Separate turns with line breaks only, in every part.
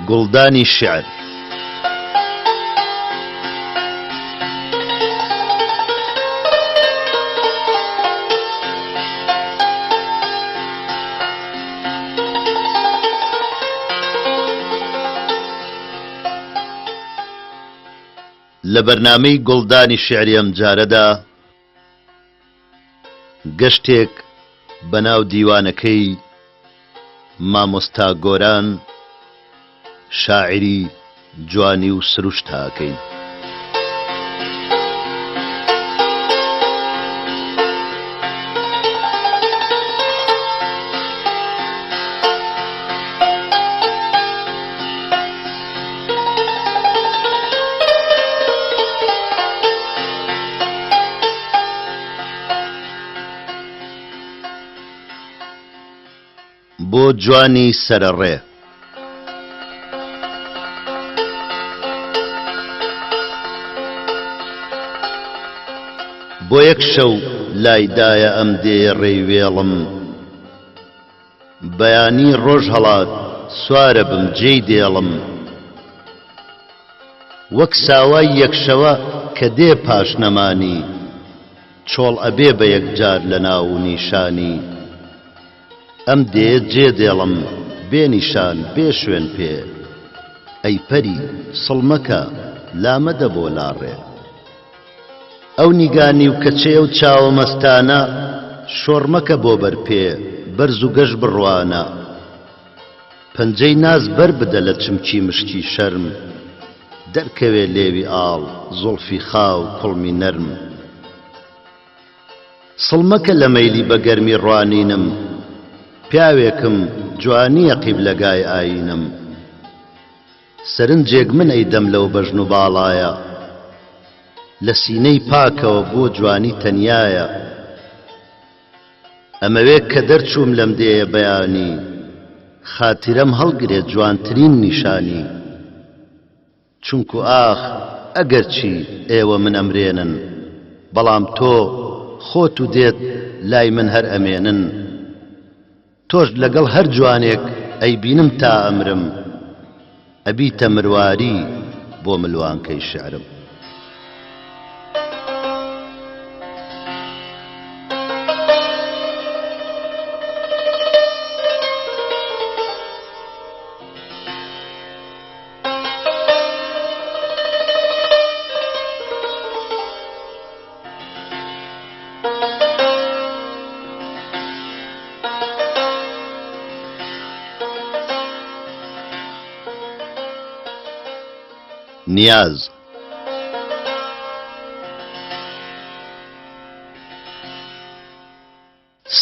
گوڵدانی شێعر لە بەرنامەی گوڵدانی شێعری ئەم جارەدا گەشتێک بەناو دیوانەکەی مامۆستا گۆران شاعری جوانی و سروشت هاکەین. بۆ جوانی سەرەڕێ بۆ یەک شەو لایدایە ئەم دێ ڕێوێڵم بەیانی ڕۆژ هەڵات سوارە بم جێی دێڵم وەک ساوای یەکشەوە کە دێ پاشنەمانی چۆڵ ئەبێ بە یەکجار لە ناو و نیشانی ئەم دێ جێ دێڵم بێ نیشان بێ شوێن پێ ئەی پەری سڵمەکە لامەدە بۆ لاڕێ ئەو نیگانی و کەچێ و چاوە مەستانە شۆڕمەکە بۆ بەرپێ بەرز و گەش بڕوانە پەنجەی ناز بەر بدە لە چمکی مشکی شەرم دەرکەوێ لێوی ئاڵ زوڵفی خاو کوڵمی نەرم سڵمەکە لە مەیلی بە گەرمی ڕوانینم پیاوێکم جوانیە قیبلەگای ئاینم سەرنجێک من ئەیدەم لەو بەژن و باڵایە لە سینەی پاکەوە بۆ جوانی تەنیایە ئەمەوێ کە دەرچووم لەم دێیە بەیانی خاترەم هەڵگرێت جوانترین نیشانی چونکو ئاخ ئەگەر چی ئێوە من ئەمرێنن بەڵام تۆ خۆت و دێت لای من هەر ئەمێنن تۆش لەگەڵ هەر جوانێک ئەیبینم تا ئەمرم ئەبیتە مرواری بۆ ملوانکەی شعرم نیاز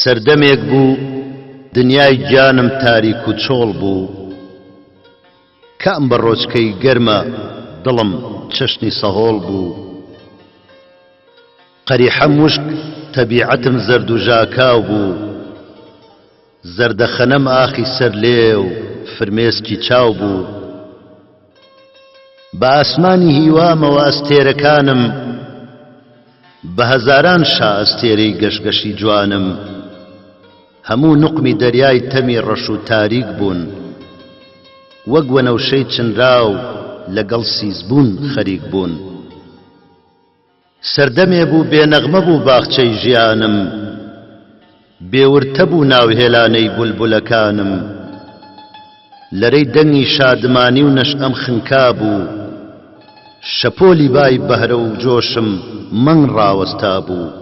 سەردەمێک بوو دنیای گیانم تاریک و چۆڵ بوو کام بە ڕۆچکەی گەرمە دڵم چەشنی سەهۆڵ بوو قەریحە موشک تەبیعەتم زەرد و ژاکاو بوو زەردەخەنەم ئاخی سەر لێو فرمێسکی چاو بوو بە ئاسمانی هیوامەوە ئەستێرەکانم بە هەزاران شا ئەستێرەی گەشگەشی جوانم هەموو نوقمی دەریای تەمی ڕەش و تاریک بوون وەک وەنەوشەی چنراو لەگەڵ سیزبوون خەریک بوون سەردەمێ بوو بێنەغمە بوو باخچەی ژیانم بێورتە بوو ناوهێلانەی بولبولەکانم لەرەی دەنگی شادمانی و نەشئەم خنکا بوو شەپۆلی بای بەهرە و جۆشم مەنگ ڕاوەستا بوو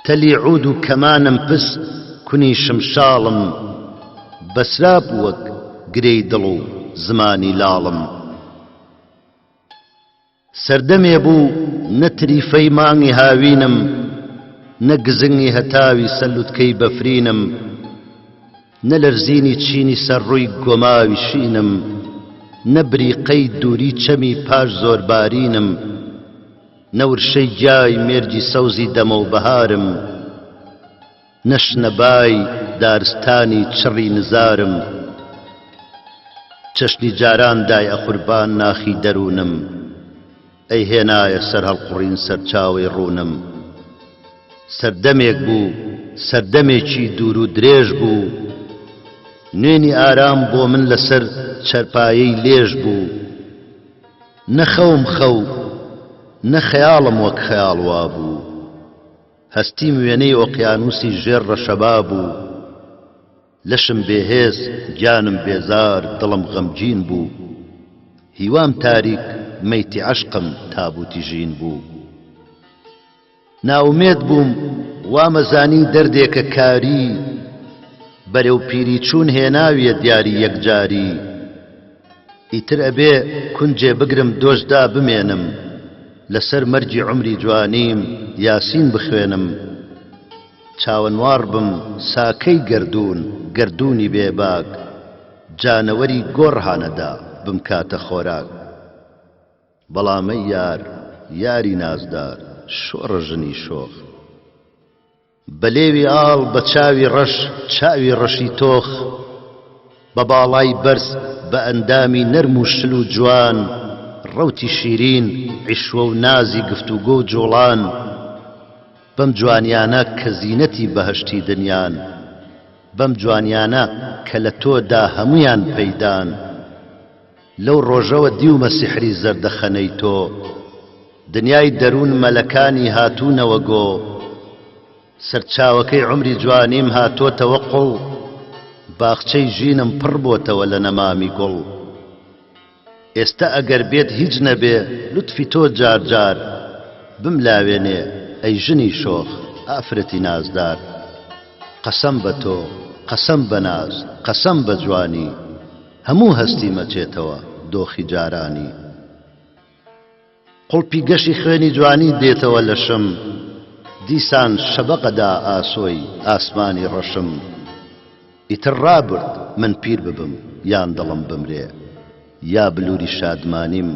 تەلی عود و کەمانم پس کونی شمشاڵم بەسرا بوو وەک گرەی دڵ و زمانی لاڵم سەردەمێ بوو نەتریفەی مانگی هاوینم نە گزنگی هەتاوی سەلوتکەی بەفرینم نەلەرزینی چینی سەرڕووی گۆماوی شینم نەبریقەی دووری چەمی پاش زۆربارینم نەورشەی گیای مێرجی سەوزی دەمە و بەهارم نەشنەبای دارستانی چڕی نزارم چەشنی جاران دای ئەخوربان ناخی دەروونم ئەی هێنایە سەر هەڵقوڕین سەرچاوی ڕوونم سەردەمێک بوو سەردەمێکی دوور و درێژ بوو نوێنی ئارام بۆ من لەسەر چەرپایەی لێژ بوو، نەخەوم خەو نەخەیاڵم وەک خەیاڵ وابوو، هەستیم وێنەی ئۆقیانوسی ژێر ڕەشەبا بوو، لەشم بێهێز گیانم بێزار دڵم غەمگین بوو، هیوام تاریک مەیتی عەشقم تابوتی ژین بوو. ناومێد بووم وامەزانی دەردێکە کاری، بەرەو پیری چوون هێناویە دیاری یەکجاری، ئیتر ئەبێ کونجێ بگرم دۆشدا بمێنم، لەسەر مەرجی عمری جوانیم یاسین بخوێنم، چاوەنوار بم ساکەی گەردوونی بێباک، جانەوەری گۆڕ هانەدا بم کاتە خۆراک. بەڵامەی یاری نازدار شۆڕە ژنی شۆخ، بەلێوی ئاڵ بە چاوی ڕەش چاوی ڕەشی تۆخ، بە باڵای بەرز بە ئەندامی نەرم و شل و جوان، ڕەوتی شیرین عیشوە و نازی گفتوگۆ و جوڵان، بەم جوانیانە کە زینەتی بەهەشتی دنیان، بەم جوانیانە کە لە تۆدا هەمویان پەیدان، لەو ڕۆژەوە دیومە سیحری زەردەخەنەی تۆ، دنیای دەروون مەلەکانی هاتوونەوە گۆ، سەرچاوەکەی عمری جوانیم هاتۆتەوە قوڵ، باخچەی ژینم پڕ بۆتەوە لە نەمامی گوڵ. ئێستا ئەگەر بێت هیچ نەبێ لوتفی تۆ جارجار، بملاوێنێ ئەی ژنی شۆخ ئافرەتی نازدار. قەسەم بە تۆ قەسەم بە ناز قەسەم بە جوانی، هەموو هەستی مەچێتەوە دۆخی جارانی. قوڵپی گەشی خوێنی جوانی دێتەوە لەشم، دیسان شەبەقەدا ئاسۆی ئاسمانی ڕەشم، ئیتر ڕابرد من پیر ببم یان دڵم بمرێ، یا بلوری شادمانیم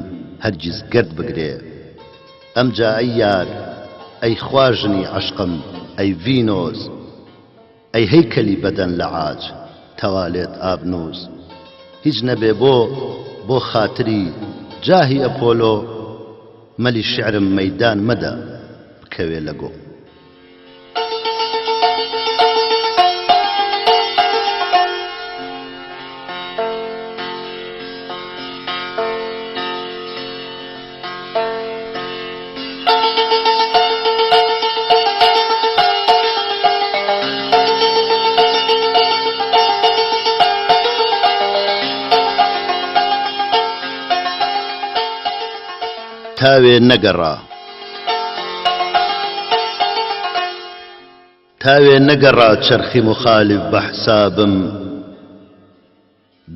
هەرگیز گرد بگرێ. ئەمجا ئەی یار ئەی خواژنی عەشقم ئەی ڤینۆز، ئەی هەیکەلی بەدەن لە عاج تەوالێت ئابنووز، هیچ نەبێ بۆ خاتری جاهی ئەپۆلۆ، مەلی شعرم مەیدان مەدە بکەوێ لەگۆ. تاوێ نەگەڕا چەرخی مخالف بە حسابم،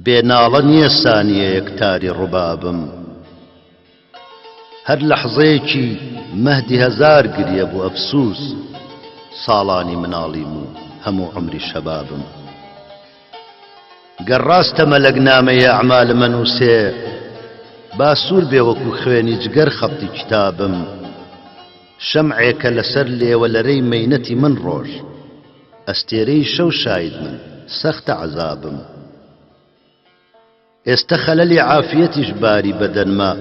بێناڵە نییە سانیە یەکتاری ڕوبابم، هەر لەحزەیەکی مەهدی هەزار گریە بوو ئەفسوس، ساڵانی مناڵیم و هەموو عمری شەبابم. گەر ڕاستە مەلەگنامەیە ئەعمال مەنووسێ، با سوور بێ وەکو خوێنی جگەر خەبتی کتابم، شەمعێکە لەسەر لێوەلەرەی مەینەتی من ڕۆژ، ئەستێرەی شەو شاید من سەختە عەزابم. ئێستا خەلەلی عافیەتیش باری بەدەنما،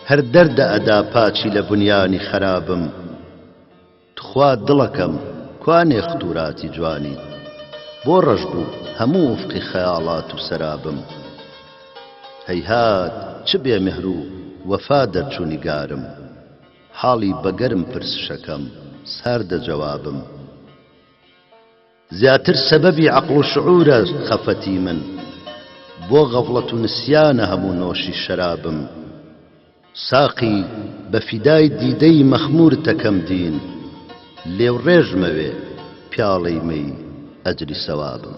هەر دەردە ئەدا پاچی لە بنیانی خەرابم. تخوا دڵەکەم کوانێ ختوراتی جوانی، بۆ ڕەش بوو هەموو وفقی خەیاڵات و سەرابم. هەیهات چ بێمێهر و وەفا دەرچوو نیگارم، حاڵی بەگەرم پرسشەکەم ساردە جەوابم. زیاتر سەبەبی عەقڵ و شعورە خەفەتی من، بۆ غەفڵەت و نسیانە هەموو نۆشی شەرابم. ساقی بە فیدای دیدەی مەخمور تەکەم دین، لێو ڕێژمەوێ پیاڵەی مەی ئەجری سەوابم.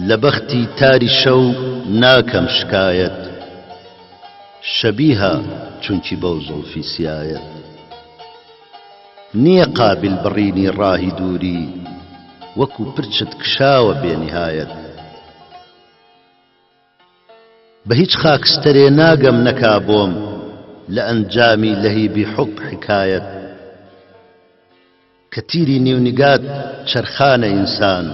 لە بەختی تاری شەو ناکەم شکایەت، شەبیهە چونکی بەو زوڵفی سیایەت، نییە قابل بڕینی ڕاهی دووری، وەکو پرچت کشاوە بێنیهایەت. بە هیچ خاکستەرێ ناگەم نەکا بۆم، لە ئەنجامی لەهیبی حوب حکایەت. کە تیری نێونیگات چەرخانە ئینسان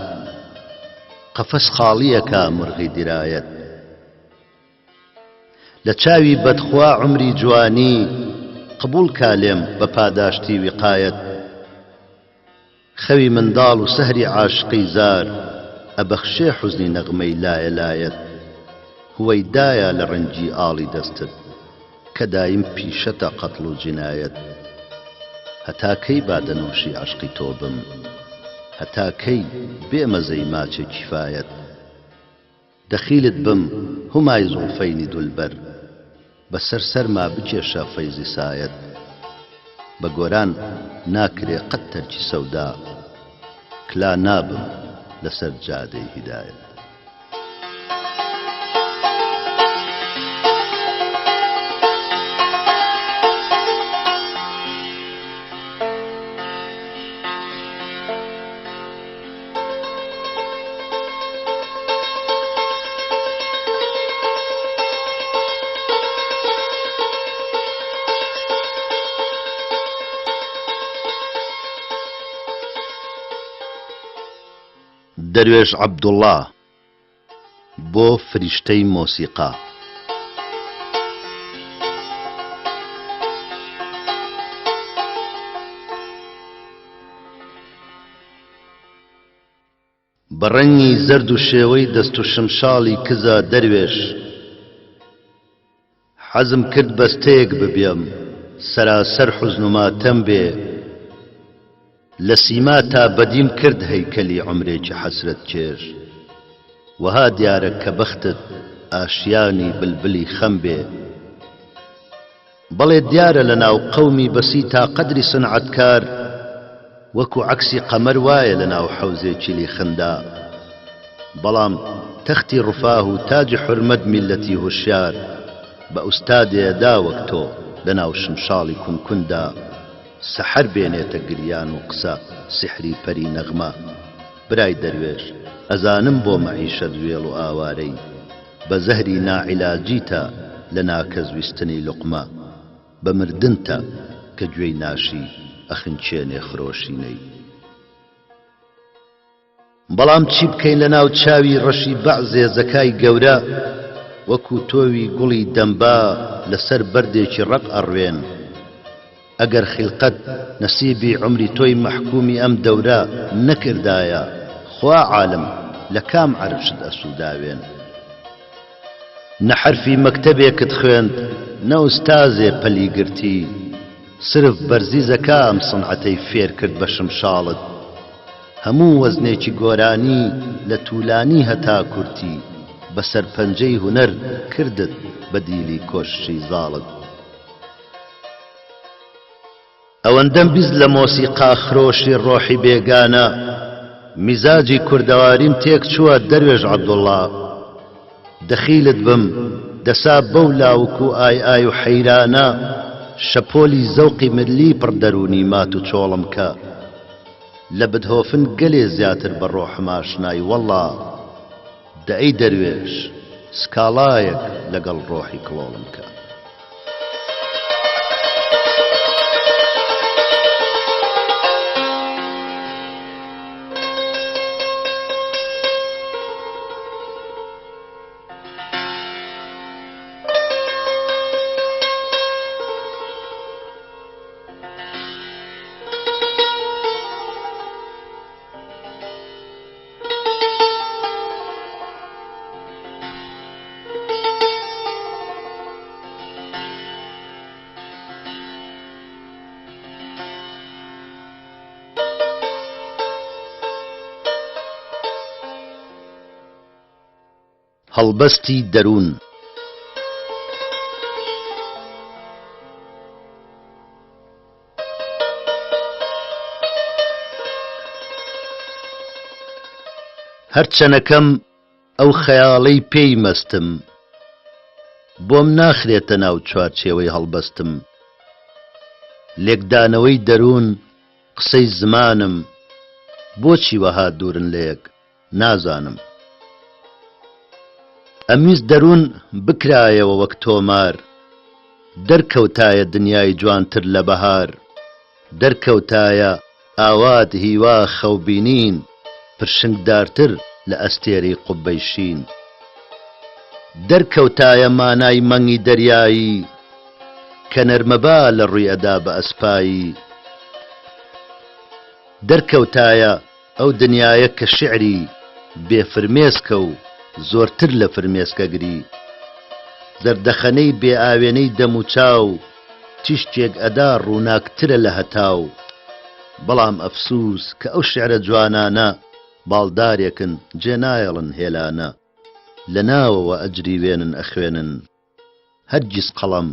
قەفەس خاڵیەکە مرغی درایەت لە چاوی بەدخوا عمری جوانی قبول کالێم بە پاداشتی وقایەت خەوی منداڵ و سەهری عاشقی زار ئەبەخشێ حوزنی نەغمەی لایە لایەت هوەی دایە لە ڕەنجی ئاڵی دەستت کە دایم پیشەتە قەتڵ و جینایەت هەتا کەی بادەنووشی عاشقی تۆ بم هەتا کەی بێمەزەی ماچێ کیفایەت دەخیلت بم همای زوڵفەینی دولبەر بەسەر سەرما بکێشە فەیزی سایەت بە گۆران ناکرێ قەت تەرکی سەودا کلا نابم لەسەر جادەی هیدایەت دەروێش عەبدوڵڵا بۆ فریشتەی مۆسیقا بەڕەنگی زەرد و شێوەی دەست و شمشاڵی کزە دەروێش حەزم کرد بەستەیەک ببێم سەراسەر حوزن و ماتەم بێ لە سیما تا بەدیم کرد هەیکەلی عومرێکی حەسرەت کێش وەها دیارە کە بەختت ئاشیانی بلبلی خەم بێ بەڵێ دیارە لە ناو قەومی بەسی تا قەدری سنعەتکار وەکو عەکسی قەمەر وایە لە ناو حەوزێکی لیخندا بەڵام تەختی ڕوفاه و تاجی حورمەت میلەتی هوشیار بە ئوستادێدا وەک تۆ لە ناو شمشاڵی کونکوندا سەحەر بێنێتە گریان و قسە سحری پەری نەغمە برای دەروێش ئەزانم بۆ مەعیشەت وێڵ و ئاوارەی بە زەهری ناعیلاجیتە لە ناکەزویستنی لوقمە بە مردنتە کە گوێی ناشی ئەخنچێنێ خرۆشینەی بەڵام چی بکەین لە ناو چاوی ڕەشی بەعزێ زەکای گەورە وەکو تۆوی گوڵی دەمبا لەسەر بەردێکی ڕەق ئەڕوێن ئەگەر خیلقەت نەسیبی عمری تۆی مەحکومی ئەم دەورە نەکردایە خوا عالم لە کام عەرشت ئەسووداوێن نە حەرفی مەکتەبێکت خوێند نە ئوستازێ پەلی گرتی سرف بەرزیزەکە ئەم سنعەتەی فێر کرد بە شمشاڵت هەموو وەزنێکی گۆرانی لە توولانی هەتا کورتی بەسەر پەنجەی هونەر کردت بە دیلی کۆششی زاڵت ئەوەندەم بیست لە مۆسیقا خرۆشی ڕۆحی بێگانە میزاجی کوردەواریم تێک چووە دەروێژ عەبدوڵڵا دەخیلت بم دەسا بەو لاوک و ئای ئای و حەیرانە شەپۆلی زەوقی ملی پڕ دەرونی مات و چۆڵم کە لە بتهۆفن گەلێ زیاتر بە ڕۆحم ئاشنای وەڵڵا دەئەی دەروێش سکاڵایەک لەگەڵ ڕۆحی کڵۆڵم کە هەڵبەستی دەروون هەرچەنەکەم ئەو خەیاڵەی پێی مەستم بۆم ناخرێتە ناو چوارچێوەی هەڵبەستم لێکدانەوەی دەروون قسەی زمانم بۆچی وەها دوورن لەیەک نازانم ئەمیز دەروون بکرایەوە وەک تۆمار دەرکەوتایە دنیای جوانتر لە بەهار دەرکەوتایە ئاوات هیوا خەوبینین پرشنگدارتر لە ئەستێرەی قوبەی شین دەرکەوتایە مانای مەنگی دەریایی کە نەرمەبا لە ڕووی ئەدا بە ئەسپایی دەرکەوتایە ئەو دنیایە کە شعری بێفرمێسکە و زۆرتر لە فرمێسکەگری زەردەخەنەی بێ ئاوێنەی دەم و چاو تیشتێک ئەدا ڕووناکترە لە هەتاو بەڵام ئەفسوس کە ئەو شعرە جوانانە باڵدارێکن جێنایەڵن هێلانە لە ناوەوە ئەجری وێنن ئەخوێنن هەرگیز قەڵەم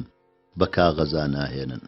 بە کاغەزا ناهێنن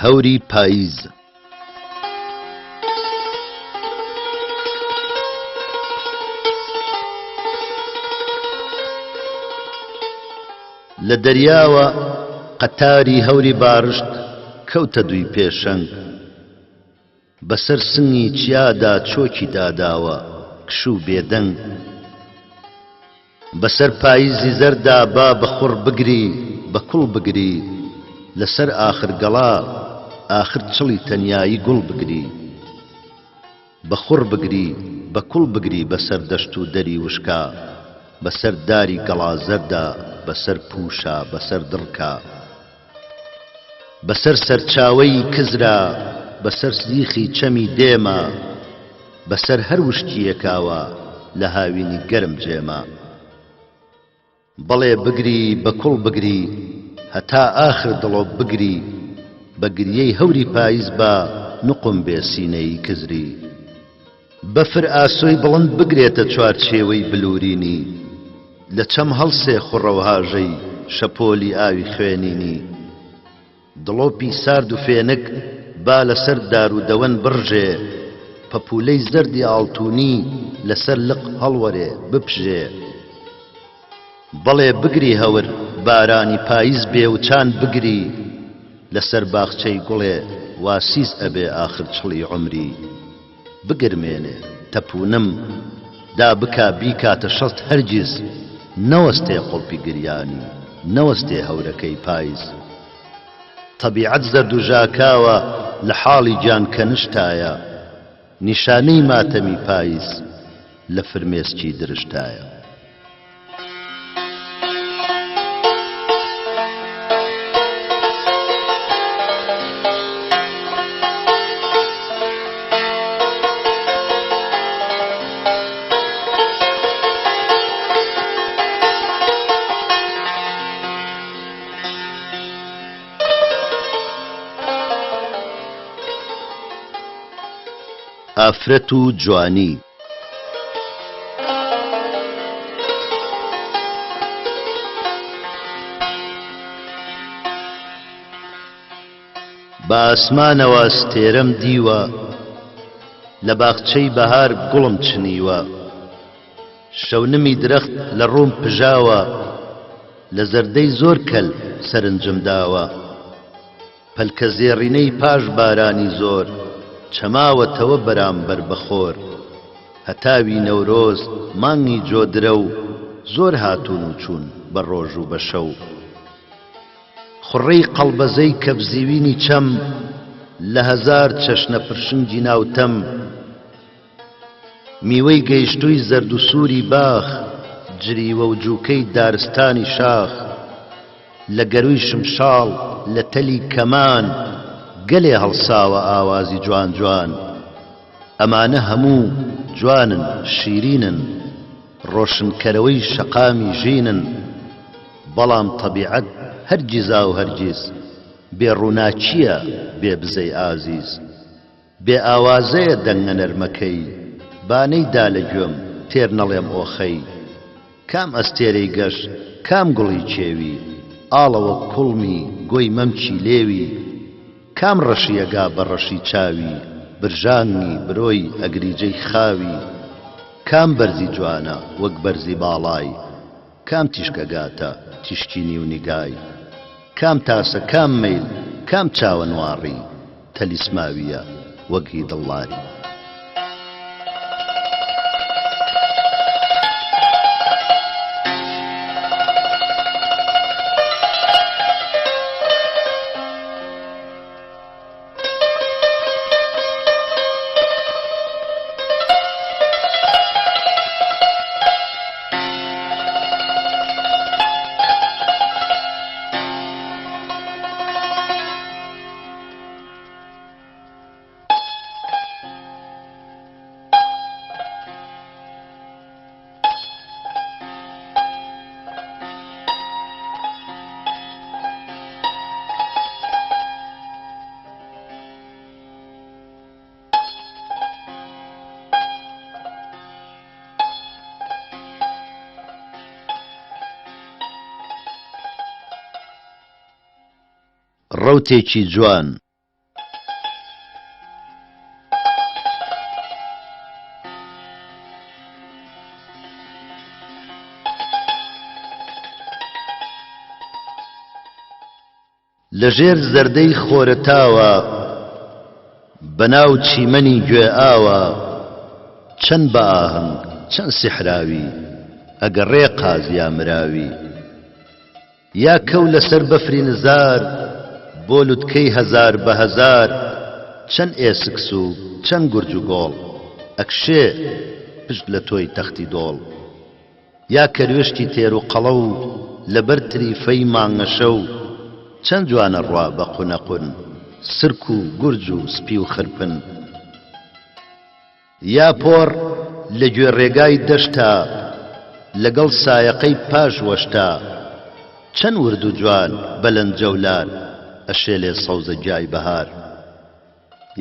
هەوری پاییز لە دەریاوە قەتاری هەوری بارشت کەوتە دوی پێشەنگ بەسەر سنگی چیادا چۆکی داداوە کشوو بێدەنگ بەسەر پاییزی زەردا با بەخوڕ بگری بە کوڵ بگری لەسەر ئاخر گەڵا ئاخر چڵی تەنیایی گوڵ بگری بەخوڕ بگری بە کوڵ بگری بەسەر دەشت و دەری وشکا بەسەر داری گەڵا زەردا بەسەر پوشا بەسەر دڕکا بەسەر سەرچاوەی کزرا بەسەر زیخی چەمی دێمە بەسەر هەر وشتیەکاوە لە هاوینی گەرم جێمە بەڵێ بگری بە کوڵ بگری هەتا ئاخر دڵۆ بگری بە گریەی هەوری پاییز با نقم بێ سینەی کزری بەفر ئاسۆی بڵند بگرێتە چوارچێوەی بلورینی لە چەم هەڵسێ خوڕەوهاژەی شەپۆلی ئاوی خوێنینی دڵۆپی سارد و فێنک با لەسەر دار و دەوەن بڕژێ پەپولەی زەردی ئاڵتوونی لەسەر لق هەڵوەرێ بپژێ بەڵێ بگری هەور بارانی پاییز بێ و چان بگری لەسەر باخچەی گوڵێ واسیز ئەبێ ئاخر چڵی عمری بگرمێنێ تەپونم دا بکا بیکاتە شەست هەرگیز نەوەستێ قوڵپی گریانی نەوەستێ هەورەکەی پاییز طەبیعەت زەرد و ژاکاوە لە حاڵی گیان کە نشتایە نیشانەی ماتەمی پاییز لە فرمێسکی درشتایە ئافرەت و جوانی بە ئاسمانەوە ستێرەم دیوە لە باخچەی بەهار گوڵم چنیوە شەونمی درەخت لە ڕووم پژاوە لە زەردەی زۆر کەل سەرنجم داوە پەلکە زێڕینەی پاش بارانی زۆر چەماوەتەوە بەرامبەر بەخۆر هەتاوی نەورۆز مانگی جۆدرە و زۆر هاتوون و چوون بە ڕۆژ و بە شەو خوڕەی قەڵبەزەی کەبزیوینی چەم لە هەزار چەشنە پرشنگی ناوتەم میوەی گەیشتووی زەرد و سووری باخ جریوە و جووکەی دارستانی شاخ لە گەروی شمشاڵ لە تەلی کەمان گەلێ هەڵساوە ئاوازی جوان جوان ئەمانە هەموو جوانن شیرینن ڕۆشنکەرەوەی شەقامی ژینن بەڵام طەبیعەت هەرگیزا و هەرگیز بێڕووناچیە بێ بزەی ئازیز بێ ئاوازەیە دەنگە نەرمەکەی بانەیدا لە گوێم تێر نەڵێم ئۆخەی کام ئەستێرەی گەشت کام گوڵی چێوی ئاڵەوە کوڵمی گۆی مەمچی لێوی کام ڕەشیەگا بە ڕەشی چاوی برژانگی برۆی ئەگریجەی خاوی کام بەرزی جوانە وەک بەرزی باڵای کام تیشکەگاتە تیشکی نیونیگای کام تاسە کام مەیل کام چاوە نواڕی تەلیسماویە وەگی دڵڵاری ڕەوتێکی جوان لەژێر زەردەی خۆرەتاوە بەناو چیمەنی گوێ ئاوە چەند بە ئاهەنگ چەند سیحراوی ئەگەڕێ قازیا مراوی یا کەو لەسەر بەفری نزار بۆ لوتکەی هەزار بە هەزار چەند ئێسکس و چەند گورج و گۆڵ ئەکشێ پشت لە تۆی تەختی دۆڵ یا کەروێشتی تێر و قەڵە و لەبەر تریفەی مانگەشە و چەند جوانە ڕوا بە قونەقون سرک و گورج و سپی و خرپن یا پۆڕ لە گوێ ڕێگای دەشتا لەگەڵ سایەقەی پاش وەشتا چەند ورد و جوان بەلەن جەولار ئەشێلێ سەوزە گیای بەهار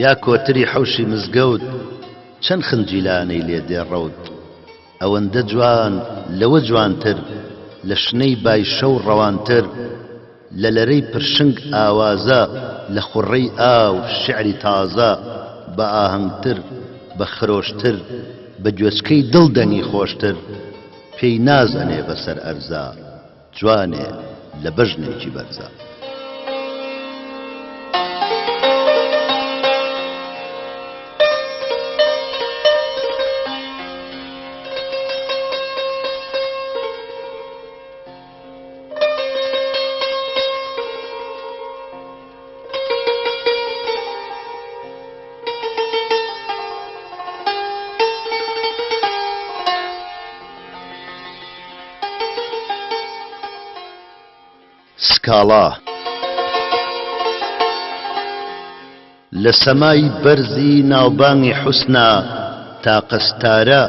یا کۆتری حەوشی مزگەوت چەند خنجیلانەی لێ دێڕەوت ئەوەندە جوان لەوە جوانتر لە شنەی بای شەو ڕەوانتر لە لەرەی پرشنگ ئاوازە لە خوڕەی ئاو شعری تازە بە ئاهەنگتر بە خرۆشتر بە گوێچکەی دڵ دەنگی خۆشتر پێی نازەنێ بەسەر ئەرزا جوانێ لە بەژنێکی بەرزە سکاڵا لە سەمای بەرزی ناوبانگی حوسنا تاقەستارە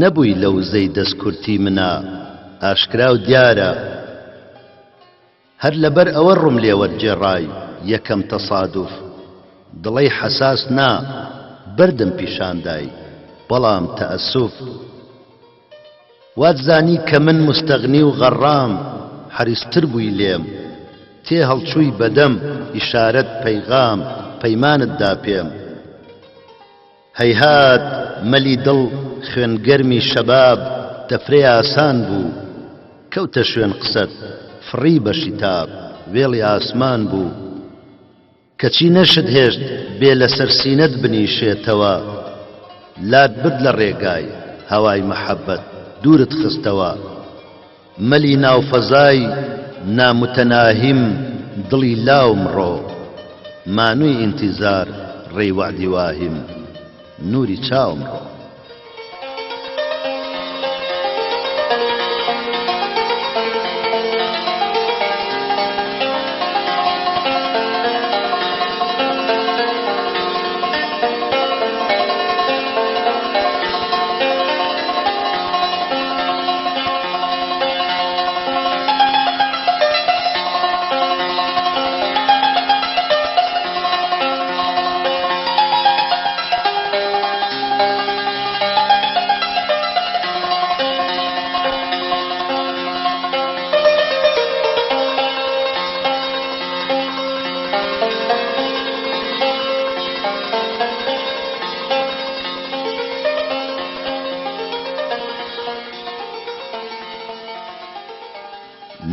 نەبووی لەو زەی دەستکورتی منە ئاشکرا و دیارە هەر لەبەر ئەوە ڕوم لێوەرجێڕای یەکەم تەسادوف دڵەی حەساس نا بەردم پیشاندای بەڵام تەئەسوف واتزانی کە من مستەغنی و غەڕام حەریستر بووی لێم تێ هەڵچووی بەدەم ئیشارەت پەیغام پەیمانت دا پێم هەیهات مەلی دڵ خوێنگەرمی شەباب تەفرێ ئاسان بوو کەوتە شوێن قسەت فڕی بە شیتاب وێڵی ئاسمان بوو کەچی نەشت هێشت بێ لەسەر سینەت بنیشێتەوە لات برد لە ڕێگای هەوای مەحەبەت دوورت خستەوە مەلی ناوفەزای نامتەناهیم دڵی لاوم ڕۆ مانووی ئینتیزار ڕێی وعدی واهیم نووری چاوم ڕۆ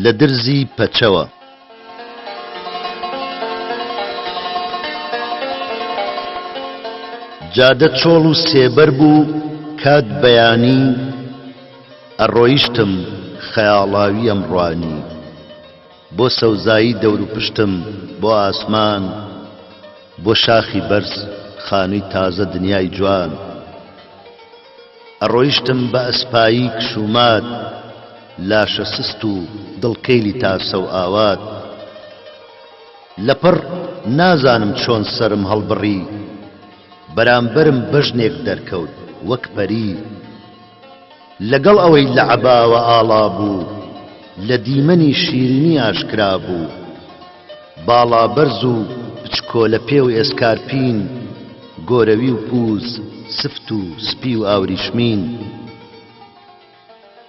لە درزی پەچەوە. جادە چۆڵ و سێبەر بوو کات بەیانی، ئەڕۆیشتم خەیاڵاوی ئەمڕوانی، بۆ سەوزایی دەور و پشتم بۆ ئاسمان، بۆ شاخی بەرز خانووی تازە دنیای جوان. ئەڕۆیشتم بە ئەسپایی کشومات، لاشە سست و دڵکەیلی تاسە و ئاوات، لەپڕ نازانم چۆن سەرم هەڵبڕی، بەرامبەرم بەژنێک دەرکەوت وەک پەری، لەگەڵ ئەوەی لە عەباوە ئاڵا بوو، لە دیمەنی شیرینی ئاشکرا بوو، باڵا بەرز و بچکۆلە پێ و ئێسکارپین، گۆرەوی و پووز، سفت و سپی و ئاوریشمین.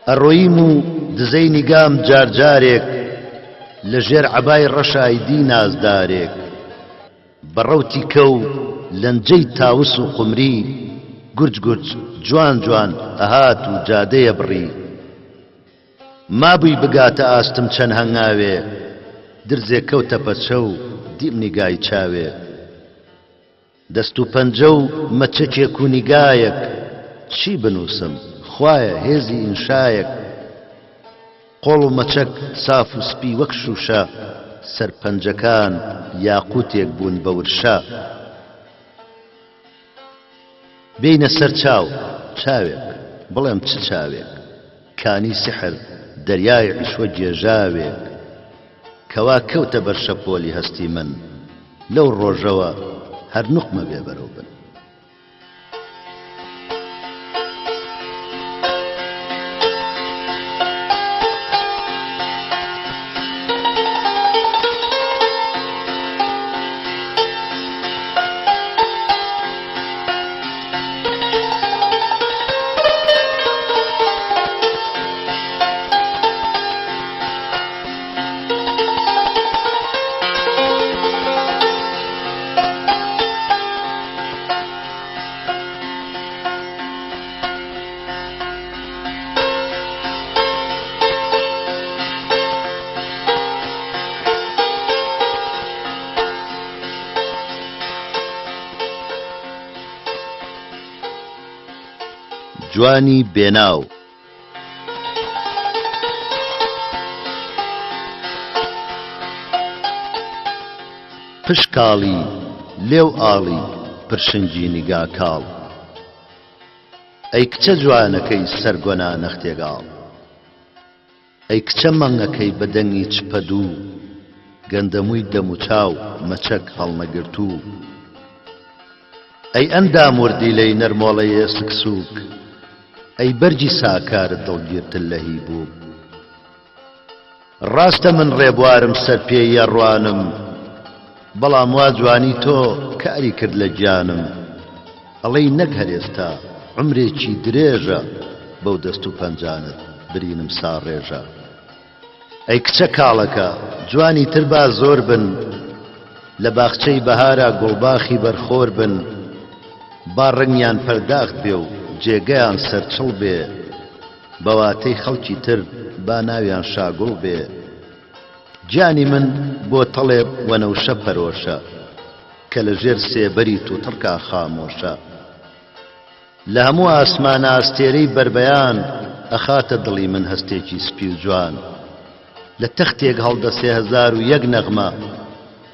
ئەڕۆییم و دزەی نیگام جارجارێک، لە ژێر عەبای ڕەشایدی نازدارێک، بەڕەوتی کەو لەنجەی تاوس و قومری، گورج گورج جوان جوان ئەهات و جادەیە بڕی. مابووی بگاتە ئاستم چەند هەنگاوێ، درزێک کەوتە پەچە و دیم نیگای چاوێ، دەست و پەنجە و مەچەکێک و نیگایەک، چی بنووسم خوایە هێزی ئینشایەک، قۆڵ و مەچەک ساف و سپی وەک شوشە، سەرپەنجەکان یاقوتێک بوون بە ورشە. بینە سەر چاو چاوێک، بڵێم چ چاوێک، کانی سحر دەریای عیشوە جێژاوێک، کەوا کەوتە بەر شەپۆلی هەستی من، لەو ڕۆژەوە هەر نوقمە بێ بەرەو بن. جوانی بێناو. پشکاڵی لێو ئاڵی پرشنگی نیگا کاڵ، ئەی کچە جوانەکەی سەرگۆنا نەختێگاڵ، ئەی کچە مەنگەکەی بەدەنگی چپەدوو، گەندەمووی دەم و چاو مەچەک هەڵنەگرتوو، ئەی ئەندام وردی لەی نەرمۆڵەیە سکسووک، ئەی بەرجی ساکارت دڵگیرتن لە هی بوو. ڕاستە من ڕێبوارم سەر پێی ئەڕوانم، بەڵام وا جوانی تۆ کاری کرد لە گیانم، ئەڵەی نەک هەرێستا عمرێکی درێژە، بەو دەست و پەنجانت برینم ساڕێژە. ئەی کچە کاڵەکە جوانی تر با زۆر بن، لە باخچەی بەهارە گوڵباخی بەرخۆر بن، با ڕەنگیان پەرداخت بێ و جێگەیان سەرچڵ بێ، بەواتەی خەڵکی تر با ناویان شاگوڵ بێ. گیانی من بۆ تەڵێ وەنەوشە پەرۆشە، کە لە ژێر سێبەری تووتڕکا خامۆشە. لە هەموو ئاسمانە ئاستێرەی بەربەیان، ئەخاتە دڵی من هەستێکی سپی و جوان، لە تەختێک هەڵدە 3001 نەغمە،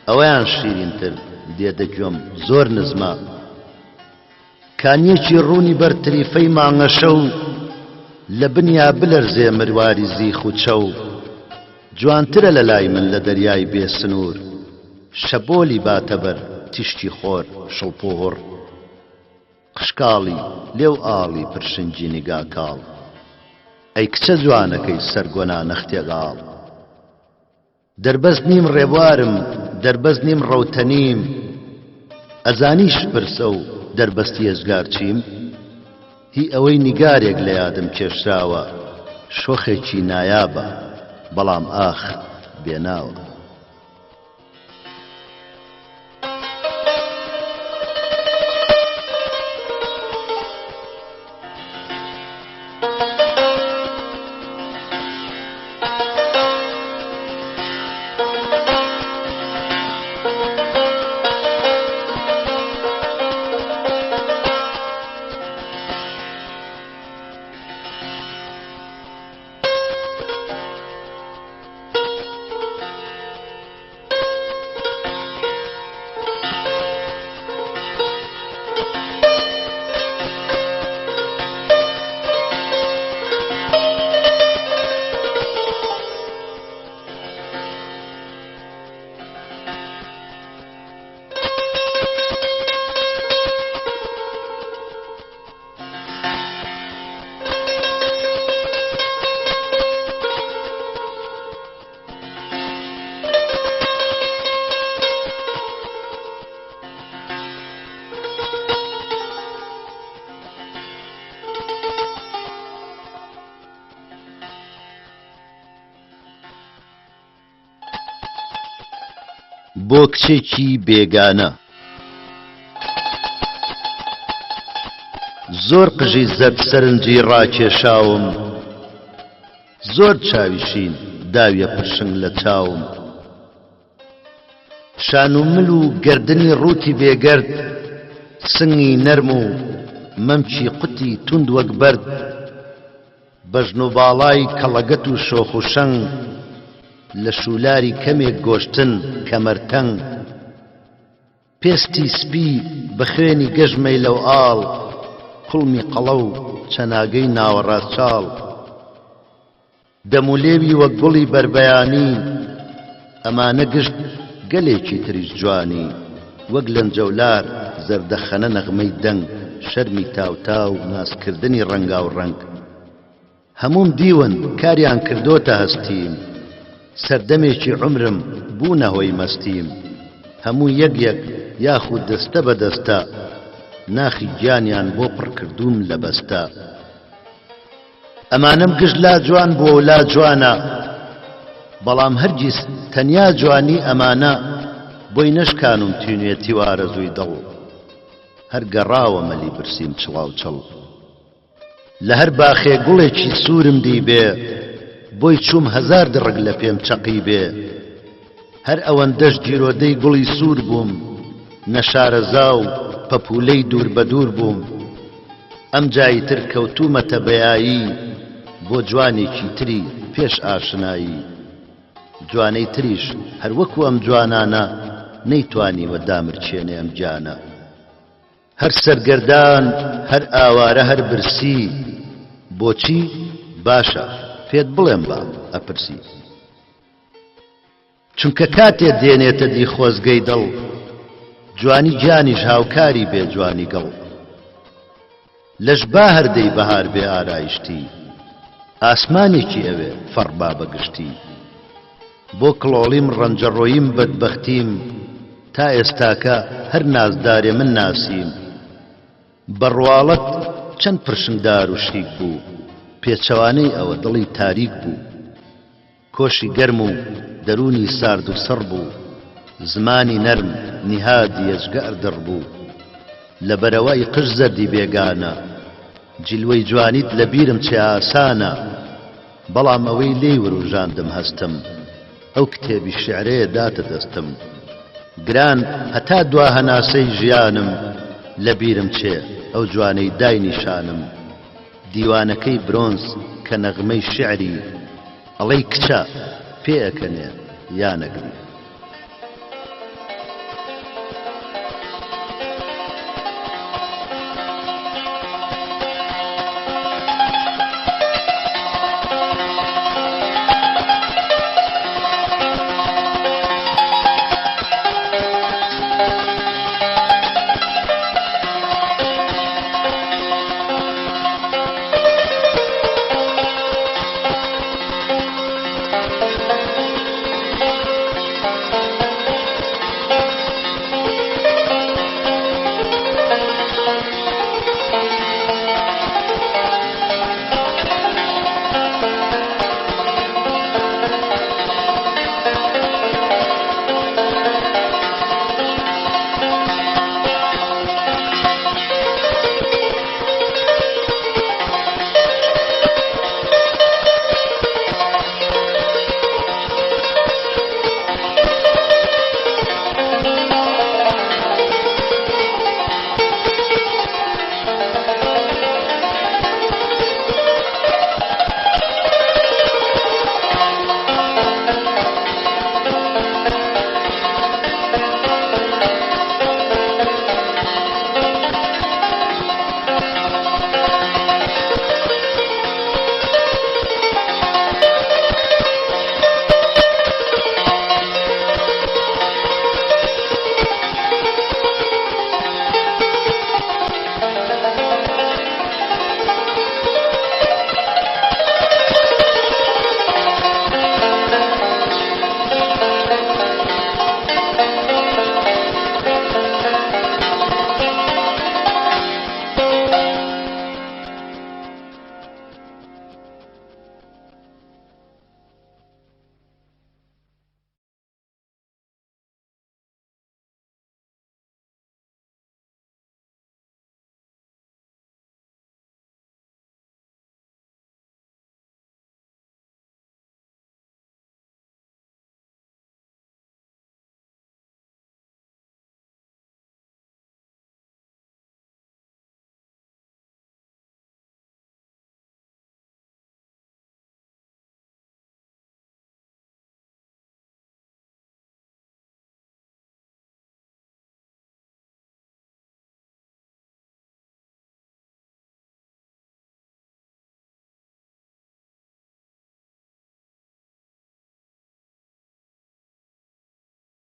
ئەوەیان شیرینتر دێدەگوێم زۆر نزمە. کانیەکی ڕوونی بەر تریفەی مانگەشە و، لە بنیا بلەرزێ مرواری زیخ و چەو، جوانترە لە لای من لە دەریای بێ سنوور، شەبۆلی باتەبەر تیشتی خۆر شڵپۆڕ. قشکاڵی لێو ئاڵی پرشنگی نیگا کاڵ، ئەی کچە جوانەکەی سەرگۆنا نەختێگاڵ. دەربەست نیم ڕێبوارم دەربەست نیم ڕەوتەنیم، ئەزانیش پرسە و دەربەستی ێزگار چیم، هی ئەوەی نیگارێک لە یادم کێشراوە، شۆخێکی نایابە بەڵام ئاخ بێناوە. بۆ کچێکی بێگانە. زۆر قژی زەرد سەرنجی ڕاکێشاوم، زۆر چاویشین داویە پرشنگ لە چاوم. شان و مل و گردنی ڕووتی بێگەرد، سنگی نەرم و مەمچی قوتی توند وەک بەرد. بەژن و باڵای کەڵەگەت و شۆخ و شەنگ، لە شولاری کەمێک گۆشتن کەمەرتەنگ. پێستی سپی بە خوێنی گەژمەی لەو ئاڵ، قوڵمی قەڵە و چەناگەی ناوەڕاچاڵ. دەمولێوی وەک گوڵی بربەیانی، ئەمانە گشت گەلێکی تریش جوانی. وەک لەنجەولار زەردەخەنە نەغمەی دەنگ، شەرمی تاوتاو ناسکردنی ڕەنگا و ڕەنگ. هەموم دیون کاریان کردۆتە هەستیم، سەردەمێکی عمرم بوونە هۆی مەستیم. هەموو یەک یەک یاخود دەستە بە دەستە، ناخی گیانیان بۆ پڕ کردووم لە بەستە. ئەمانەم گشت لا جوان بۆ و لا جوانە، بەڵام هەرگیز تەنیا جوانی ئەمانە. بۆی نەشکانم تینوێتی وارەزووی دڵ، هەر گەڕاوە مەلی برسیم چڵاو چڵ. لە هەر باخێ گوڵێکی سوورم دی بێ، بۆی چووم هەزار دڕک لە پێم چەقی بێ. هەر ئەوەندەش گیرۆدەی گوڵی سوور بووم، نەشارەزا و پەپولەی دوور بە دوور بووم. ئەم جایی تر کەوتومەتە بەیایی، بۆ جوانێکی تری پێش ئاشنایی. جوانەی تریش هەر وەکو ئەم جوانانە، نەیتوانیوە دامرچێنێ ئەم گیانە. هەر سەرگەردان هەر ئاوارە هەر برسی، بۆچی باشە پێت بڵێم با ئەپرسی. چونکە کاتێ دێنێتە دی خۆزگەی دڵ، جوانی گیانیش هاوکاری بێ جوانی گەڵ. لەش با هەردەی بەهار بێ ئارایشتی، ئاسمانێکی ئەوێ فەڕبا بەگشتی. بۆ کڵۆڵیم ڕەنجەڕۆییم بەدبەختیم، تا ئێستاکە هەر نازدارێ من ناسیم. بەڕواڵەت چەند پرشنگدار و شیک بوو، پێچەوانەی ئەوە دڵی تاریک بوو. کۆشی گەرم و دەرونی سارد و سڕ بوو، زمانی نەرم نیهادی ئەجگەر دڕبوو. لە بەرەوای قژ زەردی بێگانە، جیلوەی جوانیت لە بیرم چێ ئاسانە. بەڵام ئەوەی لێی وروژاندم هەستم، ئەو کتێبی شیعرەیە داتە دەستم. گران هەتا دوا هەناسەی ژیانم، لە بیرم چێ ئەو جوانەی دای نیشانم. دیوانەکەی برۆنز کە نەغمەی شیعری، ئەڵەی کچە پێ ئەکەنێ یا نەگری.